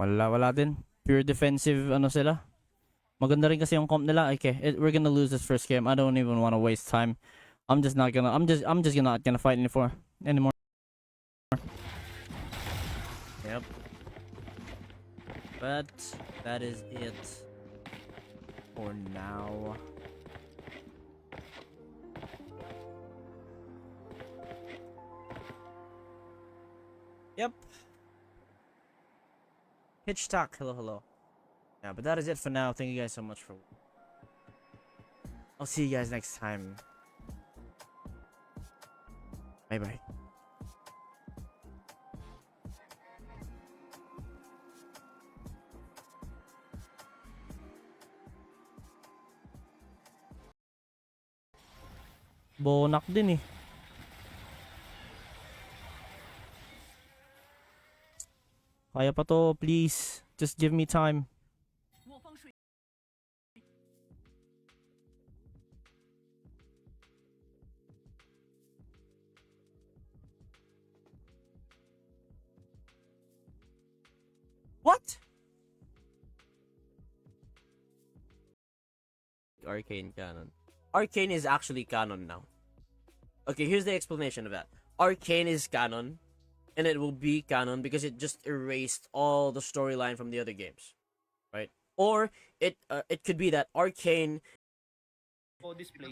Wala din. Pure defensive ano sila. Maganda rin kasi yung comp nila. Okay, we're gonna lose this first game. I don't even want to waste time. I'm just not gonna fight anymore. Yep. But that is it for now. Yep. Pitch talk. Hello. Yeah, but that is it for now. Thank you guys so much for. I'll see you guys next time. Bye. Bonak din eh. Kaya pa to, please. Just give me time. What? Arcane canon. Arcane is actually canon now. Okay, here's the explanation of that. Arcane is canon, and it will be canon because it just erased all the storyline from the other games, right? Or it could be that Arcane. Oh, display.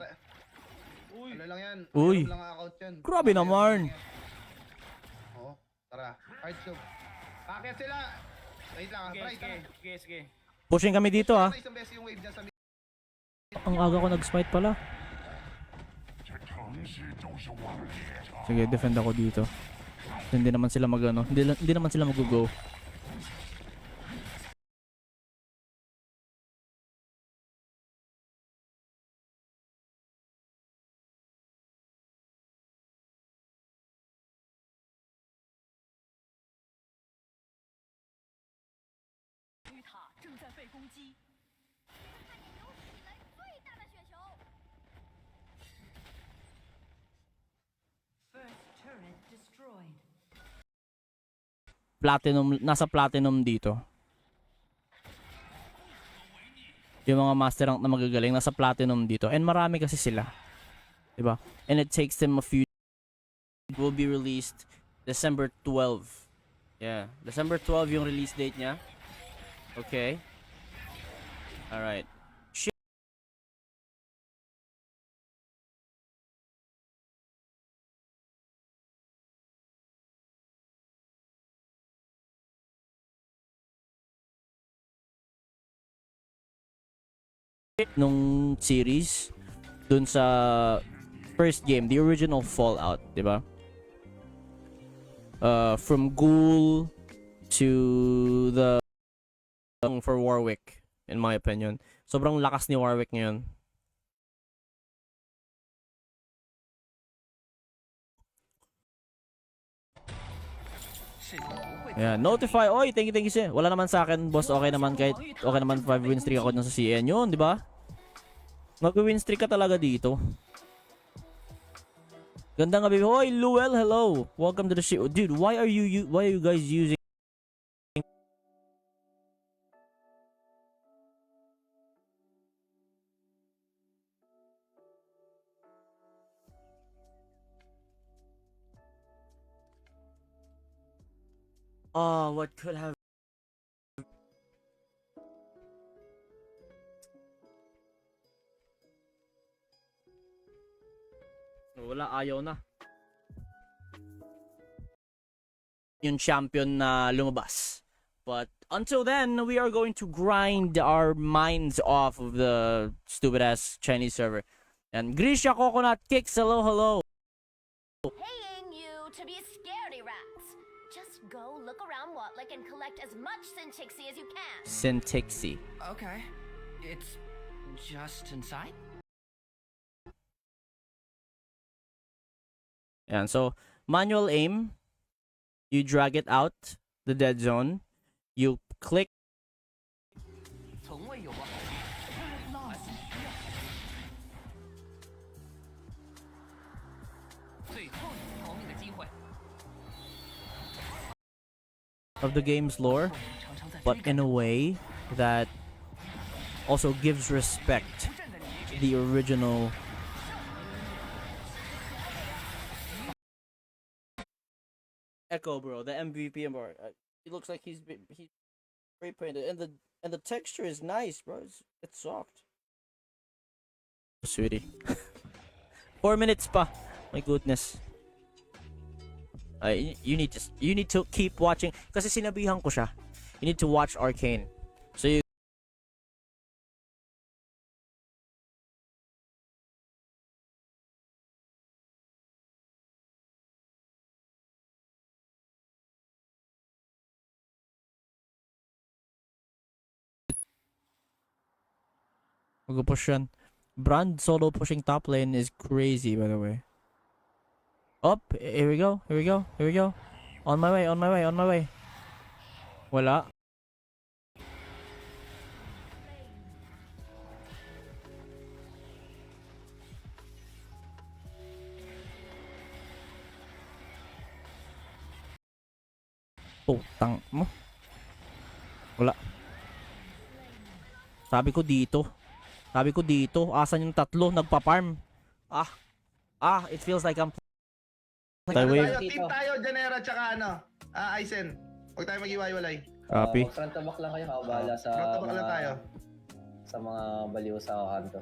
Uy. Ano lang yan? Uy. Lang ang account yan. Grabe naman. Oo, tara. Hard show. Bakit sila? Wait lang, try, tara. Sige. Pushing kami dito ah. Isang beses yung wave dyan sa Ang aga ko nag-smite pala. Sige, defend ako dito. Hindi naman sila mag-ano. Hindi naman sila mag-go. Platinum, nasa platinum dito. Yung mga master rank na magagaling nasa platinum dito. And marami kasi sila. 'Di ba? And it takes them a few. It will be released December 12. Yeah, December 12 yung release date niya. Okay. All right. Nung series dun sa first game, the original Fallout, 'di ba? From Ghoul to the for Warwick, in my opinion. Sobrang lakas ni Warwick ngayon. Yeah, notify. Oy, thank you sir. Wala naman sa akin, boss. Okay naman kahit okay naman 5 win streak ako dun sa CN. Yun, 'di ba? Mag-win streak ka talaga dito. Ganda nga baby. Hoy, Luel, hello. Welcome to the show. Dude, why are you guys using Oh, what could have wala, ayaw na. Yung champion na lumabas. But until then, we are going to grind our minds off of the stupid ass Chinese server. And Grisha Coconut Kicks, hello. Paying you to be scaredy rats. Just go look around Watlick and collect as much Syntixie as you can. Syntixie. Okay. It's just inside? Yan, so manual aim, you drag it out the dead zone, you click of the game's lore. but in a way that also gives respect to the original Echo, bro, the MVP, bro. It looks like he's spray painted, and the texture is nice, bro. It's soft. Sweetie. 4 minutes pa. My goodness. You need to keep watching kasi sinabihan ko siya. You need to watch Arcane. So you mag-push yan. Brand solo pushing top lane is crazy, by the way. Up, here we go, here we go, here we go. On my way, on my way, on my way. Wala. Putang mo. Wala. Sabi ko dito. Sabi ko dito. Asan yung tatlo? Nagpa-farm. It feels like I'm... Team tayo, Janera, tsaka Aizen. Huwag tayo mag-iwaiwalay. Copy. Front tabak lang kayo, ako bahala sa Front tabak lang tayo. sa mga baliw sa kanto.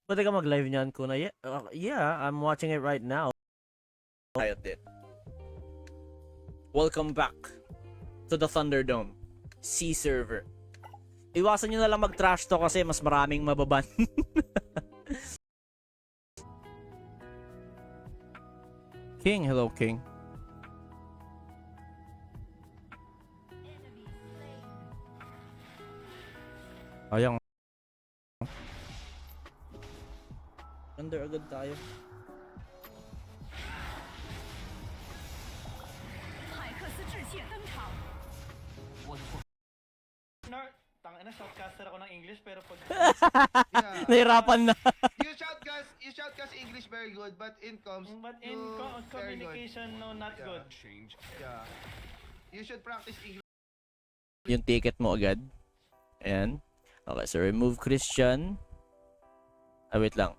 Pwede ka mag-live niyan, Kuna? Yeah, I'm watching it right now. Riot did. Welcome back to the Thunderdome C server. Iwasan nyo na lang mag-trash to kasi mas maraming mababan. King, hello King. Ayang. Under agad tayo. Tangina, shoutcaster ako ng English pero pag Nahirapan na. You shout guys English very good, but in comms, very good. communication no not Yeah. good. Yeah. You should practice English. Yung ticket mo agad. Ayan. Okay, so remove Christian. Wait lang.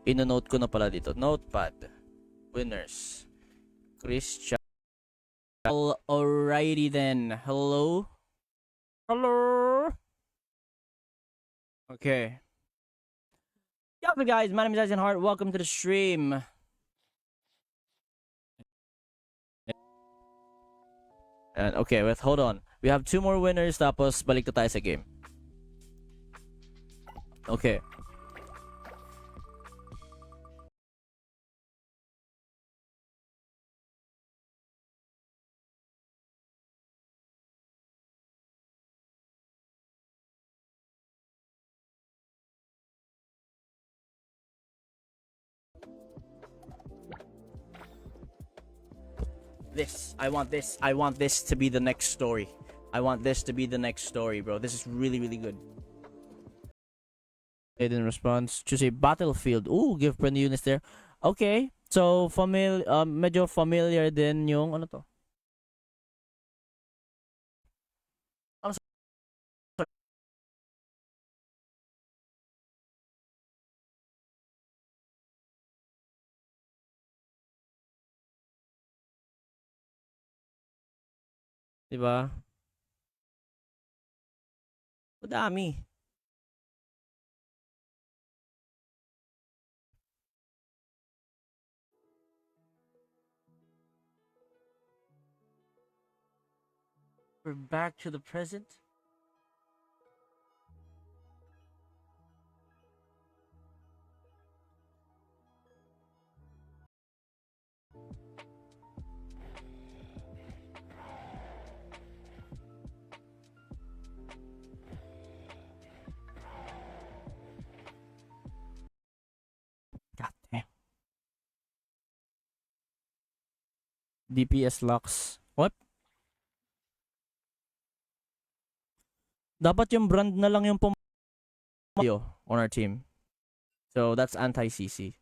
Ino-note ko na pala dito. Notepad. Winners. Christian. Alrighty then. Hello? Hello? Okay. Yo, guys, my name is Aizen Hart. Welcome to the stream. And okay, wait, hold on. We have 2 more winners tapos balik na tayo sa game. Okay. I want this to be the next story. I want this to be the next story, bro. This is really, really good. In response to say Battlefield. Ooh, give friendly units there. Okay. So, medyo familiar din yung ano to? Diba? Madami. We're back to the present. DPS Lux. What? Dapat yung brand na lang yung on our team. So that's anti-CC.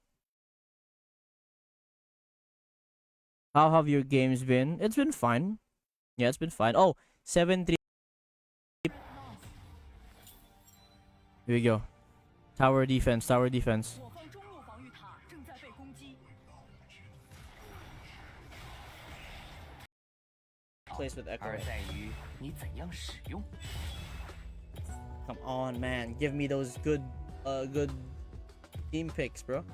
How have your games been? It's been fine. Yeah, it's been fine. Oh, 7-3. Here we go. Tower defense, tower defense. 我方中路防御塔正在被攻击。 Place with Echo. 而在于你怎样使用。 Come on, man. Give me those good team picks, bro.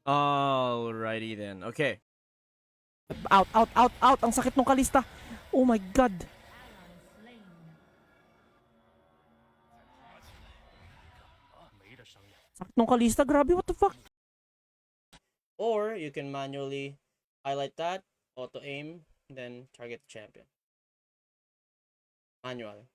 Alrighty then. Okay. Out, out, out, out. Ang sakit ng Kalista. Oh my god. Sakit ng Kalista. Grabe, what the fuck? Or you can manually highlight that, auto aim, then target the champion. Manual.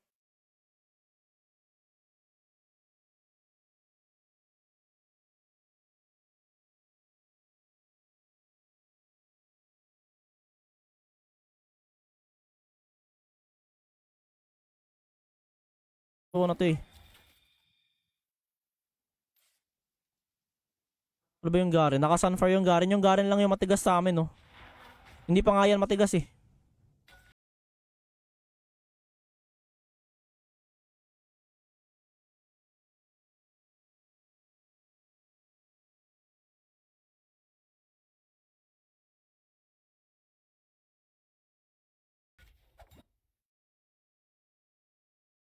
Oo na to eh. Ano ba yung Garen? Naka-sunfire yung Garen. Yung Garen lang yung matigas sa amin, no? Hindi pa nga yan matigas eh.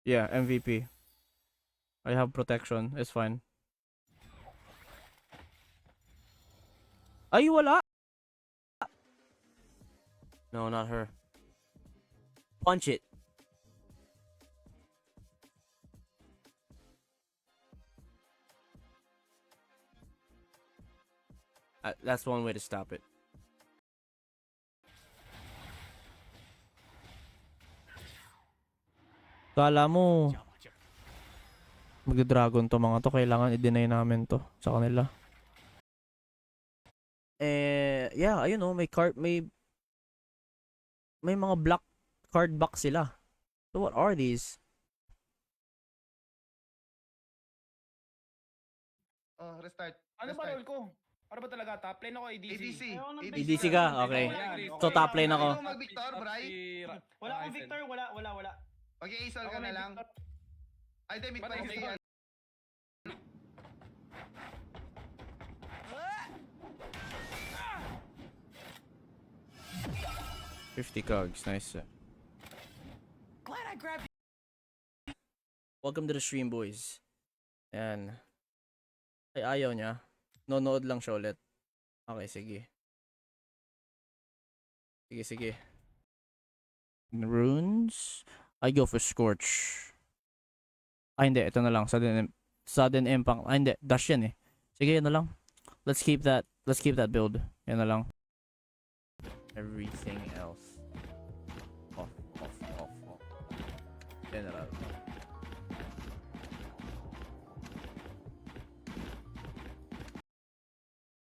Yeah, MVP. I have protection. It's fine. Ay, wala! No, not her. Punch it. That's one way to stop it. Kala mo mag-dragon to mga to, kailangan i-deny namin to sa kanila. Yeah, ayun oh, may mga black card back sila. So what are these? Oh, restart. Ano ba Restart. role ko? Ano ba talaga? Top lane ako, ADC. ADC. Ayaw ng ADC ADC ka? Okay. So top lane ako. Ikaw mag-Victor, Bray. Wala akong Victor, wala. Mag-i-asol ka Ako na may lang. Victor. Ay, di, Ba't may Victor? yan. $50 cogs, nice. Glad I grabbed Welcome to the stream, boys. Ayan. Ay, ayaw niya. Nonood lang siya ulit. Okay, sige. Sige. Runes. I go for Scorch. Hindi. Ito na lang. Sudden Impact. Hindi. Dash yan eh. Sige, yan na lang. Let's keep that build. Yan na lang. Everything else. Off. General.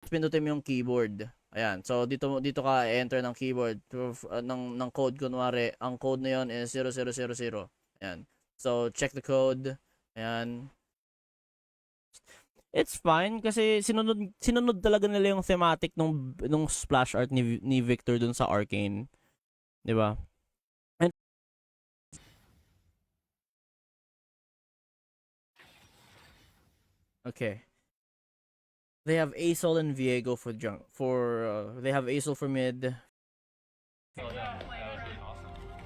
Pindutin mo yung keyboard. Ayan. So dito ka enter ng keyboard ng code kunwari. Ang code na yon is 0000. Ayan. So check the code. Ayan. It's fine kasi sinunod talaga nila yung thematic nung splash art ni Victor dun sa Arcane. 'Di ba? And okay. They have Asol and Viego for they have Asol for mid.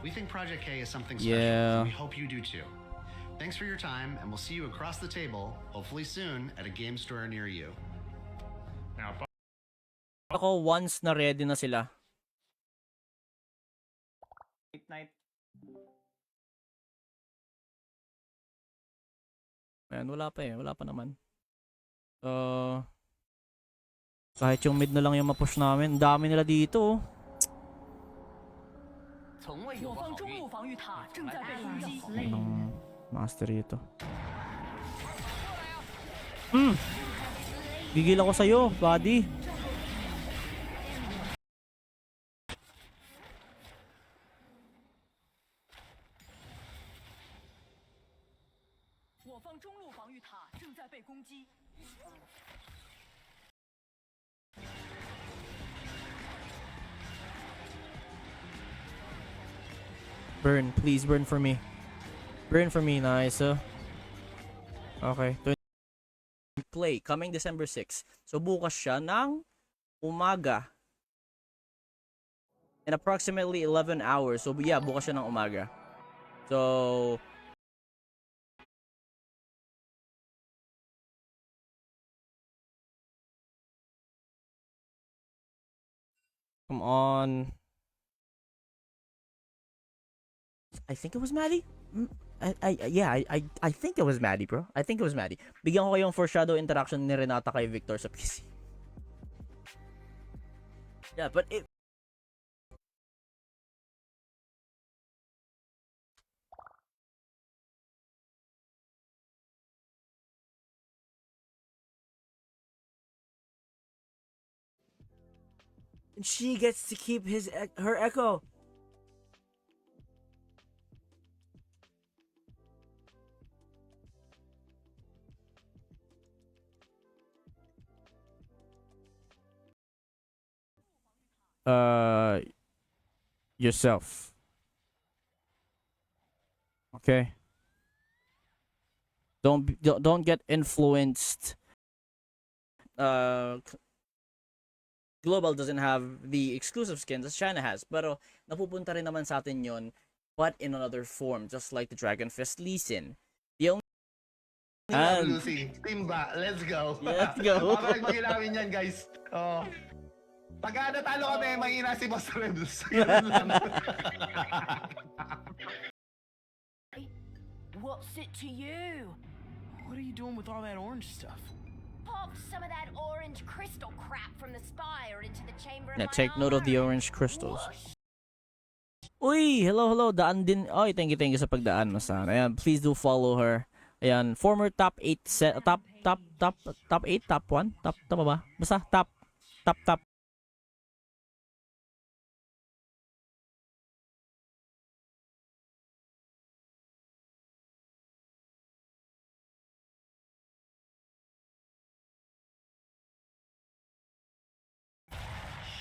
We think Project K is something special, Yeah. and we hope you do too. Thanks for your time, and we'll see you across the table, hopefully soon, at a game store near you. Ako once na ready na sila. Night. Ayan, wala pa naman. Kahit yung mid na lang yung ma-push namin. Ang dami nila dito. Oh. 从未有我过好运方中路。防御塔正在被攻击。 Anong mastery ito? Gigil ako sa'yo, buddy. 我方中路防御塔正在被攻击。 Burn, please burn for me. Burn for me, nice. Okay. Play, coming December 6. So bukas siya ng umaga. In approximately 11 hours. So yeah, bukas siya ng umaga. So come on. I think it was Maddie. I think it was Maddie, bro. I think it was Maddie. Bigyan ko kayong foreshadow interaction ni Renata kay Victor sa PC. Yeah, but it and she gets to keep her echo. Yourself. Okay. Don't get influenced. Global doesn't have the exclusive skins as China has, pero napupunta rin naman sa atin yon, but in another form, just like the Dragon Fist Lee Sin. The only Lucy, Timba, let's go. Let's go. Parang magilawin yan, guys. Oh. Pag natalo kami, mahina si Boss Rebels. What's it to you? What are you doing with all that orange stuff? Popped some of that orange crystal crap from the spire into the chamber of Yeah, my take note of the armor. orange crystals. Uy, hello. Daan din. Oy, thank you sa pagdaan, Masan. Ayan, please do follow her. Ayan, former top 8 top 8, top 1, top ba? Basta top.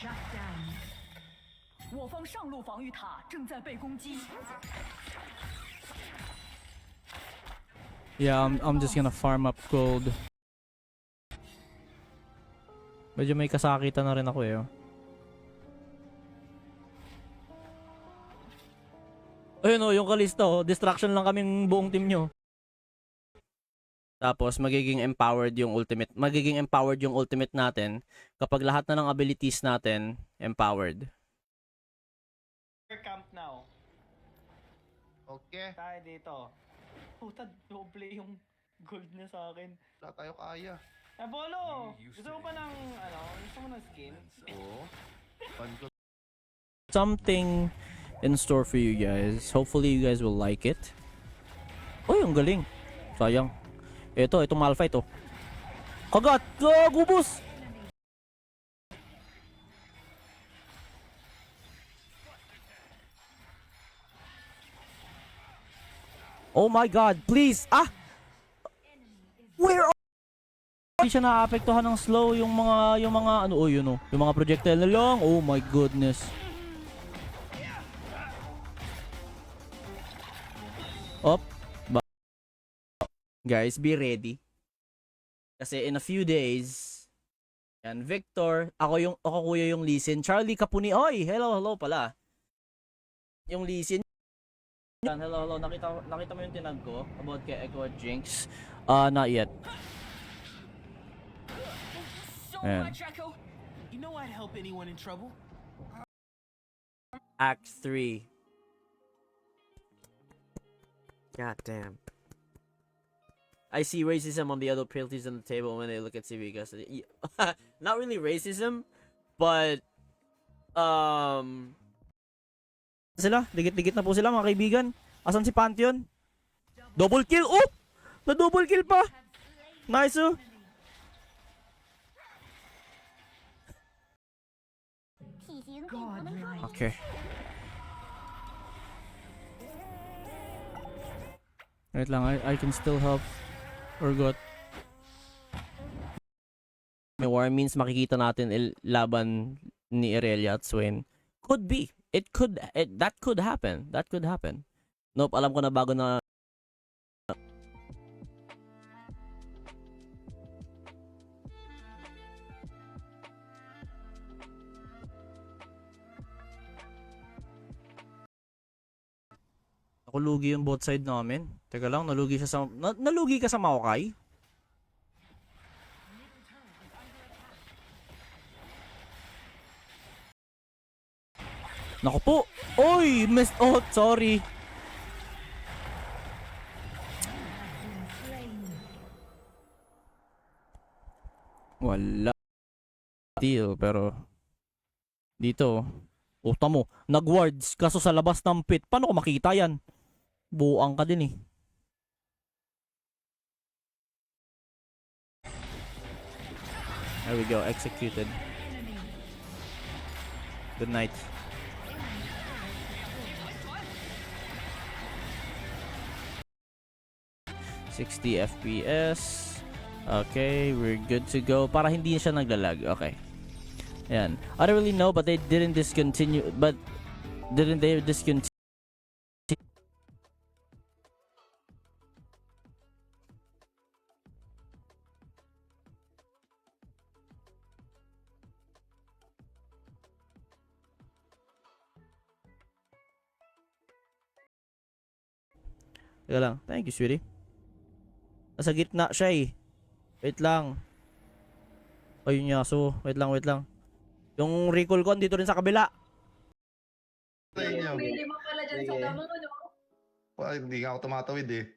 Shut down。我方上路防御塔正在被攻击。 Yeah, I'm just gonna farm up gold. Medyo may kasakitan na rin ako eh. Oh. Ayun oh, yung kalista oh. Distraction lang kaming buong team nyo. Tapos magiging empowered yung ultimate natin kapag lahat na ng abilities natin empowered. Camp now. Okay, Tayo dito. Puta, doble yung gold niya sa akin. wala tayo kaya. Apollo! Gusto mo pa ng, gusto mo ng skin? Oo. Fun ko. Something in store for you guys. Hopefully you guys will like it. Uy, ang galing. Sayang. Itong Malphite oh. Kagat! Gubos! Oh my god, please! Ah! Where are... Hindi siya naapektuhan ng slow yung mga ano, oh yun oh. Yung mga projectile na lang. Oh my goodness. Op. Guys, be ready. Kasi in a few days, yan, Victor, ako kuya yung Lee Sin. Charlie Kapuni, oy, hello pala. Yung Lee Sin. Yan, hello, nakita mo yung tinag ko about kay Echo at Jinx? Not yet. So Man. much, Echo. You know I'd help anyone in trouble. Act 3. God damn. I see racism on the other penalties on the table when they look at CV because not really racism, but Sila, dikit-dikit na po sila mga kaibigan. Asan si Pantheon? Double kill! Oh! Na-double kill pa! Nice oh! Godlike. Okay. Wait lang, I can still help. Urgot. May war means makikita natin laban ni Irelia at Swain. Could be. That could happen. That could happen. Nope, alam ko na bago na Nakulugi yung both side namin. Teka lang, nalugi siya sa nalugi ka sa Maokai? Naku po. Oy, oh, sorry. Wala. Deal, pero dito, uta mo, nag-wards kaso sa labas ng pit. Paano ko makita yan? Buang ka din eh. There we go, executed. Good night. $60 FPS. Okay, we're good to go. Para hindi siya naglalag. Okay. Ayan. I don't really know, but they didn't discontinue. But didn't they discontinue? Teka lang. Thank you, sweetie. Nasa gitna siya eh. Wait lang. Ayun niya. So, wait lang. Yung recall ko dito rin sa kabila. Sa inyo. Sige. Hindi nga ako tumatawid eh.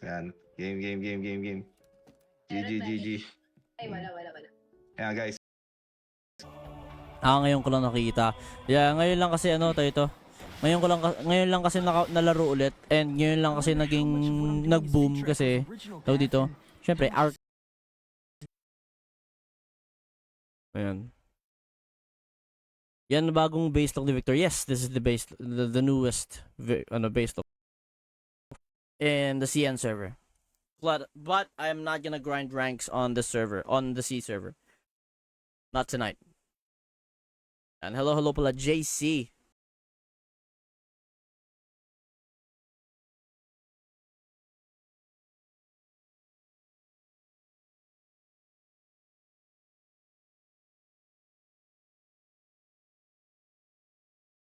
Ayan. Game. GG. Ay, wala. Ayan guys. Ngayon ko lang nakita. Yeah, ngayon lang kasi tayo ito. Ngayon lang kasi nalaro ulit and ngayon lang kasi nag-boom kasi tawag dito. Syempre, Ayan. Yan bagong base lock ni Victor. Yes, this is the newest base lock in the CN server. But I am not gonna grind ranks on the server, on the C server. Not tonight. And hello pala JC.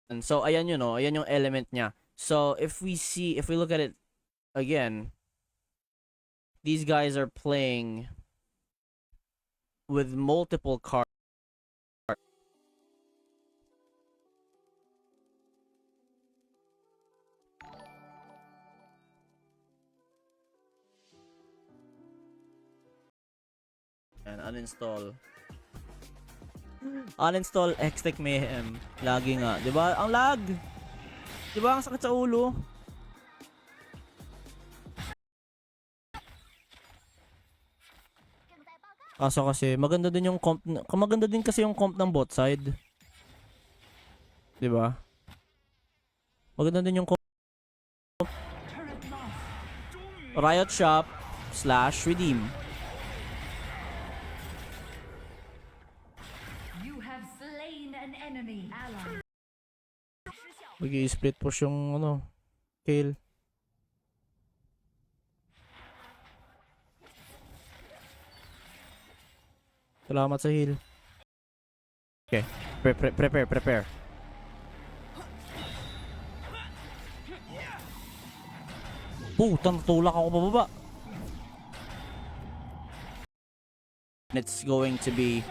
And so ayan yun, ayan yung element niya. So if we look at it again, these guys are playing with multiple cards. And uninstall Hextech Mayhem. Lagi nga, 'di ba? Ang lag. 'Di ba? Ang sakit sa ulo. Kaso kasi maganda din kasi yung comp ng bot side. 'Di ba? Maganda din yung comp. Riot Shop / redeem. Mag-i-split push yung kill. Salamat sa heal. Okay, prepare. Putang tulak ako pababa. It's going to be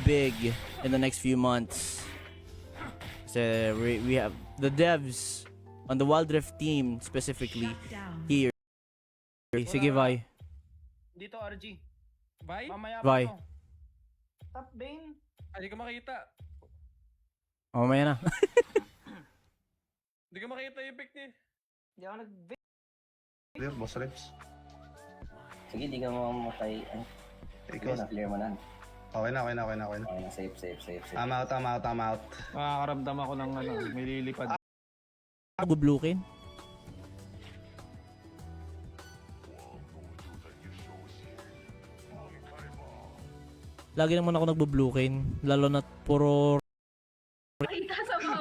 big in the next few months. So we have the devs on the Wild Rift team specifically here. Sige, Vi. Dito, RG. Bye? Mamaya Bye. pa to. Top Bane. Hindi ko makita. Mamaya na. Hindi ka makita yung effect niya. Hindi ako nag Clear, boss reps. Sige, di ka mamamatay. Ay, Ikaw na, clear mo na. Okay na. Okay na, safe. I'm out. Makakaramdam ako ng ano, may lilipad. Nag-bluekin. Lagi naman ako nagbo-bluekin. Lalo na puro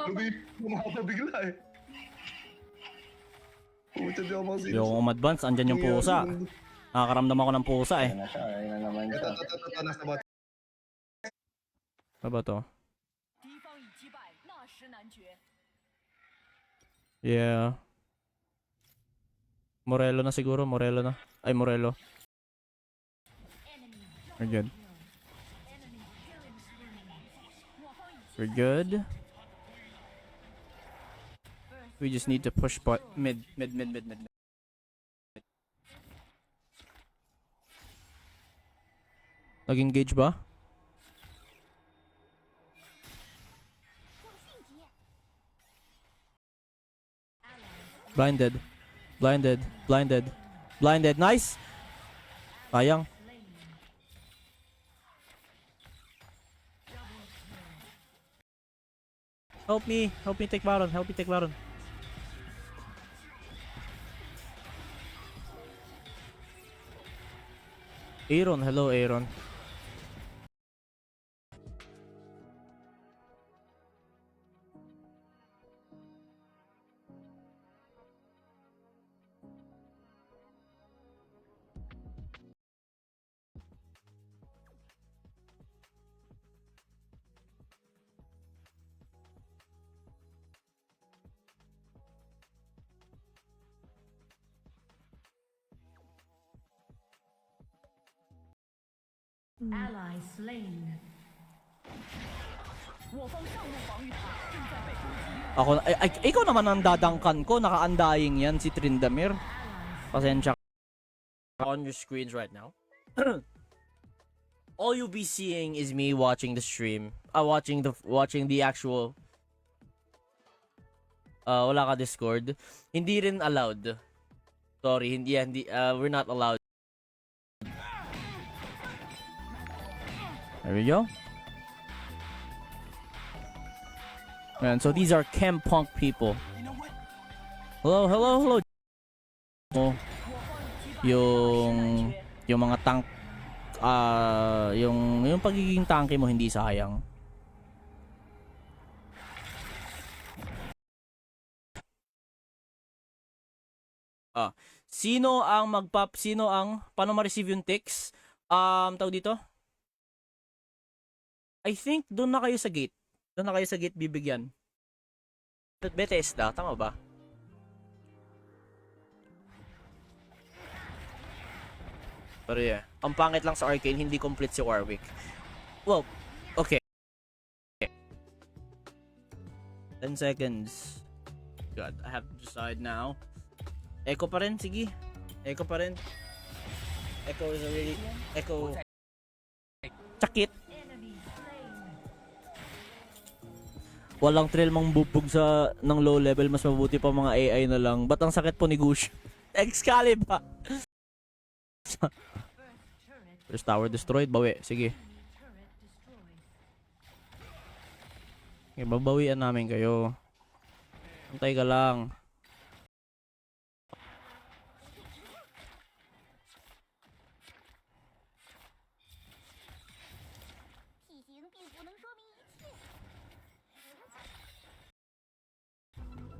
Hindi, bumabigla eh. Puta, di ako Hindi ako umadvance, andyan yung pusa. Nakakaramdam ako ng pusa eh. Ayun na siya, ayun na naman siya. Ito, nasa bot. Ano ba to? 敌方已击败，那时难决。 Yeah. Morello na siguro, Morello na. Ay, Morello. We're good. We're good. We just need to push bot mid. Nag-engage ba? Blinded. Nice. Sayang. Help me take Baron. Aaron, hello Aaron. Ally slain。我方上路防御塔正在被攻击。 Ako, ikaw naman ang dadangkan ko. Naka-undying yan si Tryndamere. Pasensya ka. On your screens right now. All you'll be seeing is me watching the stream. Watching the actual. Wala ka Discord. Hindi rin allowed. Sorry, hindi. We're not allowed. There we go. And so these are chem punk people. Hello. Oh, yung mga tank yung pagiging tanke mo hindi sayang. Sino ang paano ma-receive yung ticks? Tawag dito? I think doon na kayo sa gate. Bibigyan. Bethesda, tama ba? Pero yeah, ang pangit lang sa Arcane, hindi complete si Warwick. Well, okay. 10 seconds. God, I have to decide now. Echo pa rin, sige. Echo pa rin. Echo is a really... Echo... Sakit. Walang thrill mang bubog ng low level, mas mabuti pa mga AI na lang. Ba't ang sakit po ni Gush? Excalibur! First tower destroyed, bawi. Sige. Okay, babawian namin kayo. Antay ka lang.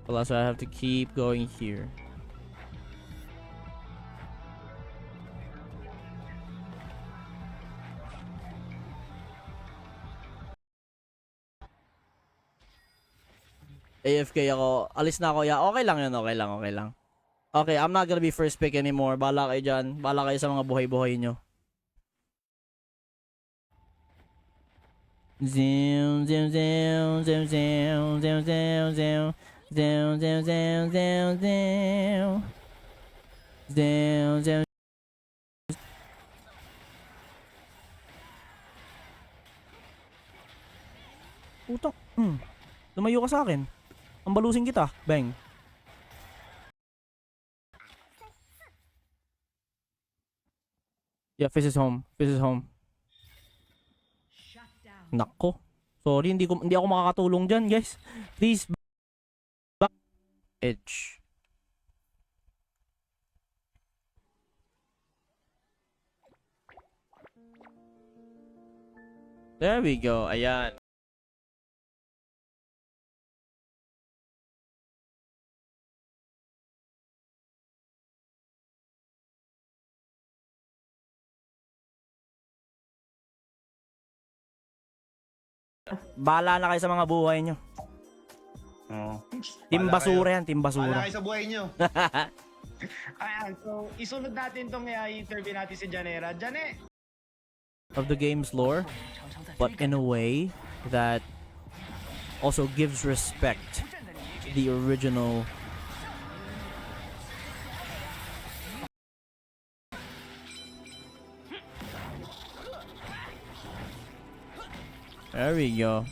Plus I have to keep going here. AFK ako. Alis na ako. Yeah, okay lang yun. Okay lang. Okay, I'm not gonna be first pick anymore. Bala kayo dyan. Bala kayo sa mga buhay-buhay nyo. Zoom. Utok. Lumayo ka sa akin. Pambalusin kita. Bang. Yeah, Fizz is home. Fizz is home. Shut down. Nako. Sorry, hindi ako makakatulong diyan, guys. Please back edge. There we go. Ayan. Bahala na kayo sa mga buhay nyo. Oo. Team Bahala basura kayo. yan, team Wala basura. kayo sa buhay nyo. Ayan, so isunod natin tong i-interview natin si Janera. Jane! Of the game's lore, but in a way that also gives respect to the original. There we go.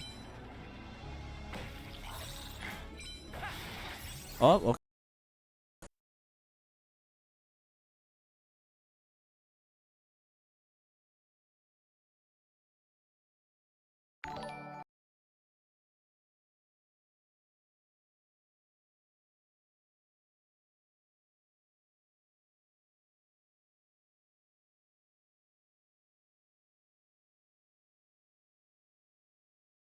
Oh, okay.